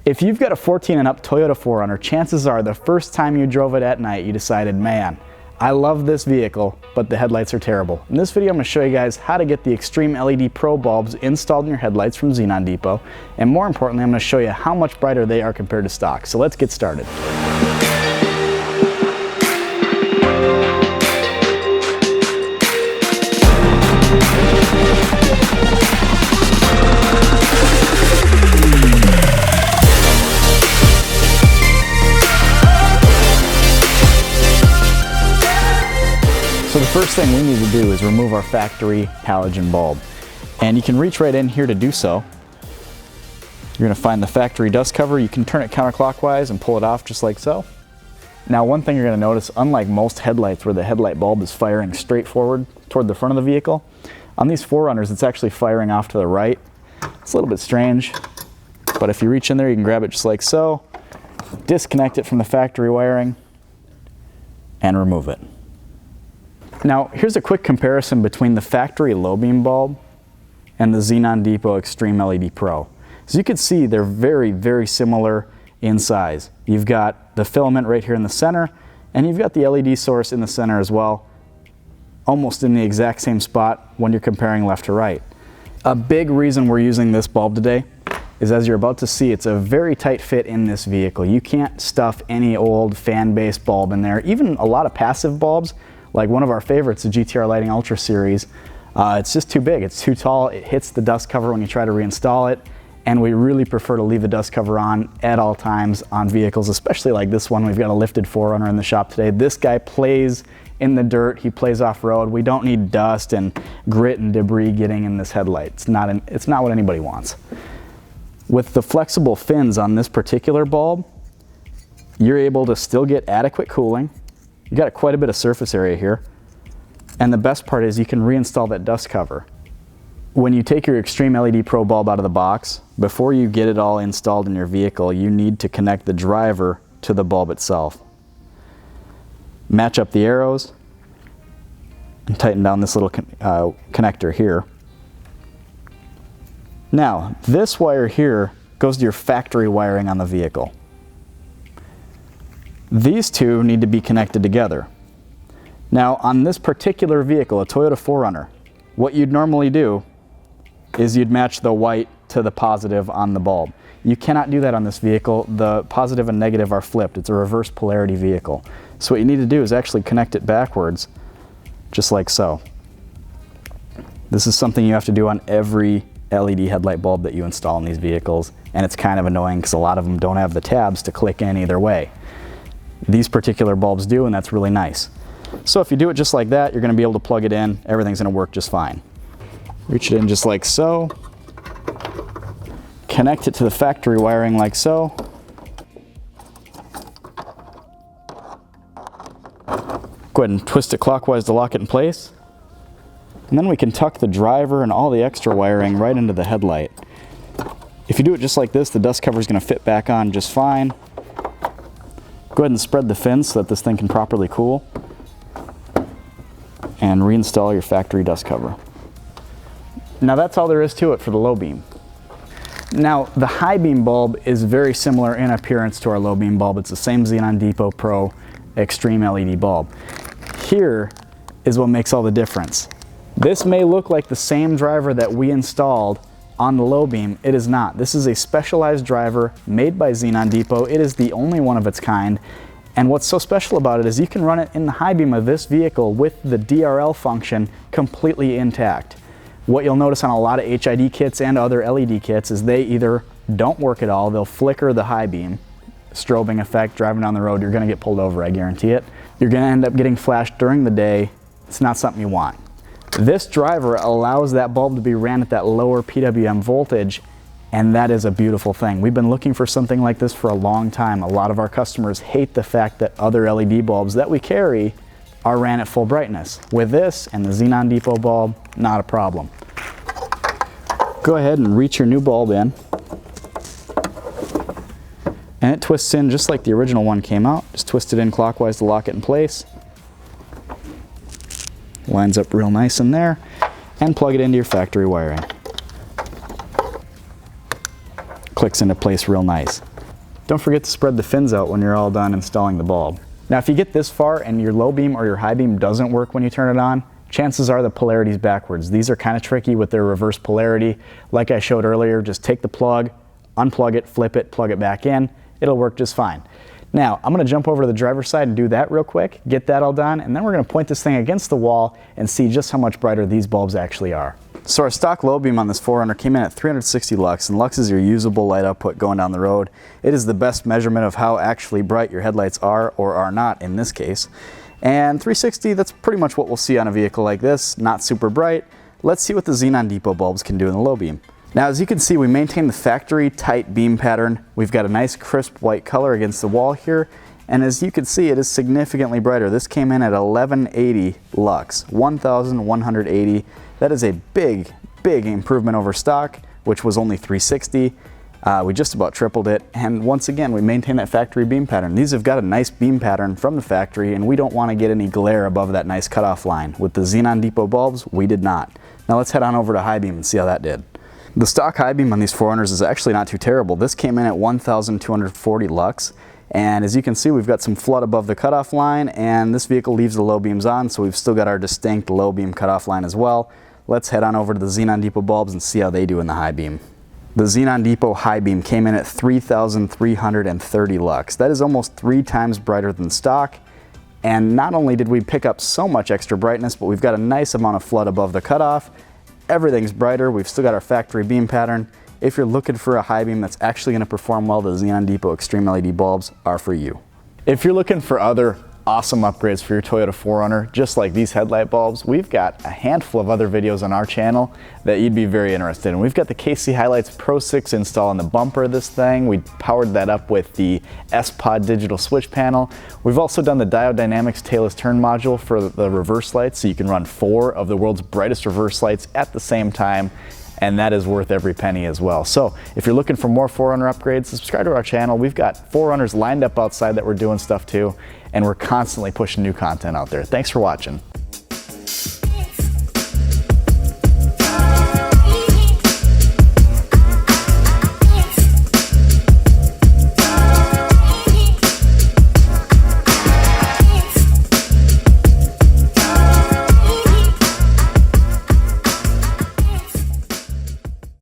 If you've got a 14 and up Toyota 4Runner, chances are the first time you drove it at night, you decided, man, I love this vehicle, but the headlights are terrible. In this video, I'm going to show you guys how to get the Xtreme LED Pro bulbs installed in your headlights from Xenon Depot. And more importantly, I'm going to show you how much brighter they are compared to stock. So let's get started. So the first thing we need to do is remove our factory halogen bulb. And you can reach right in here to do so. You're going to find the factory dust cover. You can turn it counterclockwise and pull it off just like so. Now one thing you're going to notice, unlike most headlights where the headlight bulb is firing straight forward toward the front of the vehicle, on these 4Runners it's actually firing off to the right. It's a little bit strange, but if you reach in there you can grab it just like so, disconnect it from the factory wiring, and remove it. Now, here's a quick comparison between the factory low beam bulb and the Xenon Depot Xtreme LED Pro. As you can see, they're very, very similar in size. You've got the filament right here in the center, and you've got the LED source in the center as well, almost in the exact same spot when you're comparing left to right. A big reason we're using this bulb today is, as you're about to see, it's a very tight fit in this vehicle. You can't stuff any old fan-based bulb in there. Even a lot of passive bulbs, like one of our favorites, the GTR Lighting Ultra series, it's just too big, it's too tall, it hits the dust cover when you try to reinstall it, and we really prefer to leave the dust cover on at all times on vehicles, especially like this one. We've got a lifted 4Runner in the shop today. This guy plays in the dirt, he plays off-road. We don't need dust and grit and debris getting in this headlight. It's not what anybody wants. With the flexible fins on this particular bulb, you're able to still get adequate cooling. You got quite a bit of surface area here. And the best part is you can reinstall that dust cover. When you take your Xtreme LED Pro bulb out of the box, before you get it all installed in your vehicle, you need to connect the driver to the bulb itself. Match up the arrows and tighten down this little connector here. Now, this wire here goes to your factory wiring on the vehicle. These two need to be connected together. Now, on this particular vehicle, a Toyota 4Runner, what you'd normally do is you'd match the white to the positive on the bulb. You cannot do that on this vehicle. The positive and negative are flipped. It's a reverse polarity vehicle. So what you need to do is actually connect it backwards, just like so. This is something you have to do on every LED headlight bulb that you install in these vehicles, and it's kind of annoying because a lot of them don't have the tabs to click in either way. These particular bulbs do, and that's really nice. So if you do it just like that, you're going to be able to plug it in. Everything's going to work just fine. Reach it in just like so. Connect it to the factory wiring like so. Go ahead and twist it clockwise to lock it in place. And then we can tuck the driver and all the extra wiring right into the headlight. If you do it just like this, the dust cover is going to fit back on just fine. Go ahead and spread the fins so that this thing can properly cool, and reinstall your factory dust cover. Now that's all there is to it for the low beam. Now the high beam bulb is very similar in appearance to our low beam bulb. It's the same Xenon Depot Pro Xtreme LED bulb. Here is what makes all the difference. This may look like the same driver that we installed on the low beam. It is not. This is a specialized driver made by Xenon Depot. It is the only one of its kind. And what's so special about it is you can run it in the high beam of this vehicle with the DRL function completely intact. What you'll notice on a lot of HID kits and other LED kits is they either don't work at all, they'll flicker the high beam, strobing effect, driving down the road, you're going to get pulled over, I guarantee it. You're going to end up getting flashed during the day. It's not something you want. This driver allows that bulb to be ran at that lower PWM voltage, and that is a beautiful thing. We've been looking for something like this for a long time. A lot of our customers hate the fact that other LED bulbs that we carry are ran at full brightness. With this and the Xenon Depot bulb, not a problem. Go ahead and reach your new bulb in, and it twists in just like the original one came out. Just twist it in clockwise to lock it in place. Lines up real nice in there, and plug it into your factory wiring. Clicks into place real nice. Don't forget to spread the fins out when you're all done installing the bulb. Now if you get this far and your low beam or your high beam doesn't work when you turn it on, chances are the polarity is backwards. These are kind of tricky with their reverse polarity. Like I showed earlier, just take the plug, unplug it, flip it, plug it back in. It'll work just fine. Now, I'm going to jump over to the driver's side and do that real quick, get that all done, and then we're going to point this thing against the wall and see just how much brighter these bulbs actually are. So our stock low beam on this 4Runner came in at 360 lux, and lux is your usable light output going down the road. It is the best measurement of how actually bright your headlights are or are not in this case. And 360, that's pretty much what we'll see on a vehicle like this, not super bright. Let's see what the Xenon Depot bulbs can do in the low beam. Now as you can see, we maintain the factory tight beam pattern. We've got a nice crisp white color against the wall here, and as you can see, it is significantly brighter. This came in at 1180 lux, 1180. That is a big improvement over stock, which was only 360. We just about tripled it, and once again we maintain that factory beam pattern. These have got a nice beam pattern from the factory, and we don't want to get any glare above that nice cutoff line. With the Xenon Depot bulbs, we did not. Now let's head on over to high beam and see how that did. The stock high beam on these 4Runners is actually not too terrible. This came in at 1240 lux, and as you can see, we've got some flood above the cutoff line, and this vehicle leaves the low beams on, so we've still got our distinct low beam cutoff line as well. Let's head on over to the Xenon Depot bulbs and see how they do in the high beam. The Xenon Depot high beam came in at 3330 lux. That is almost 3 times brighter than stock, and not only did we pick up so much extra brightness, but we've got a nice amount of flood above the cutoff. Everything's brighter. We've still got our factory beam pattern. If you're looking for a high beam that's actually going to perform well, the Xenon Depot Xtreme LED bulbs are for you. If you're looking for other awesome upgrades for your Toyota 4Runner, just like these headlight bulbs, we've got a handful of other videos on our channel that you'd be very interested in. We've got the KC Highlights Pro 6 install on the bumper of this thing. We powered that up with the S-Pod digital switch panel. We've also done the Diode Dynamics tailless turn module for the reverse lights, so you can run 4 of the world's brightest reverse lights at the same time, and that is worth every penny as well. So if you're looking for more 4Runner upgrades, subscribe to our channel. We've got 4Runners lined up outside that we're doing stuff to, and we're constantly pushing new content out there. Thanks for watching.